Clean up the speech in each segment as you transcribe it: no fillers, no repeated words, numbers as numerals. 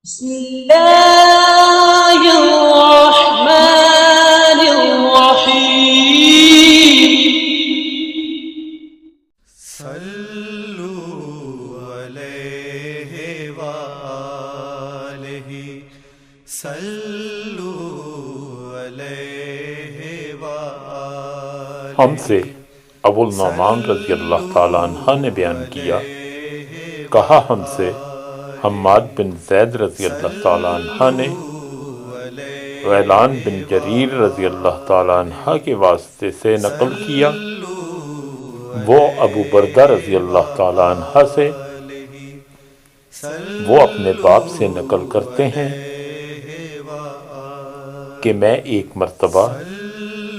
بسم الله الرحمن الرحيم صلوا علیہ وآلہ صلوا علیہ وآلہ۔ ہم سے ابو النعمان رضی اللہ تعالیٰ عنہ نے بیان کیا، کہا ہم سے حماد بن زید رضی اللہ تعالیٰ عنہ نے غیلان بن جریر رضی اللہ تعالیٰ عنہ کے واسطے سے نقل کیا، وہ ابو بردہ رضی اللہ تعالیٰ عنہ سے، وہ اپنے باپ سے نقل کرتے ہیں کہ میں ایک مرتبہ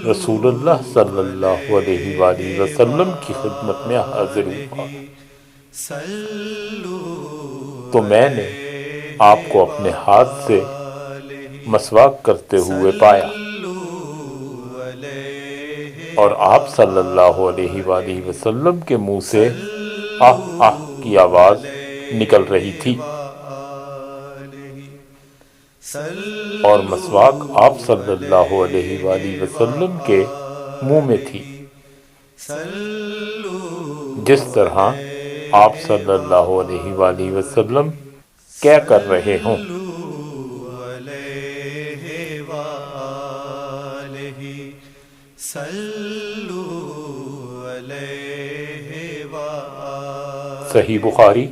رسول اللہ صلی اللہ علیہ وآلہ وسلم کی خدمت میں حاضر ہوا تو میں نے آپ کو اپنے ہاتھ سے مسواک کرتے ہوئے پایا اور آپ صلی اللہ علیہ وآلہ وسلم کے منہ سے آہ آہ کی آواز نکل رہی تھی اور مسواک آپ صلی اللہ علیہ وآلہ وسلم کے منہ میں تھی، جس طرح آپ صلی اللہ علیہ وآلہ وسلم کیا کر رہے ہوں۔ صحیح بخاری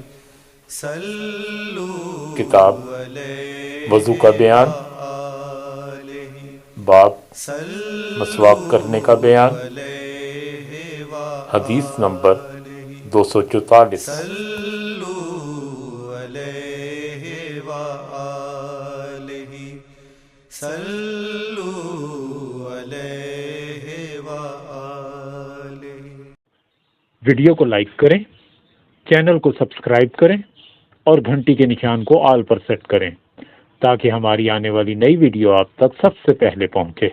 کتاب وضو کا بیان، باب مسواک کرنے کا بیان، حدیث نمبر 244۔ ویڈیو کو لائک کریں، چینل کو سبسکرائب کریں اور گھنٹی کے نشان کو آل پر سیٹ کریں تاکہ ہماری آنے والی نئی ویڈیو آپ تک سب سے پہلے پہنچے۔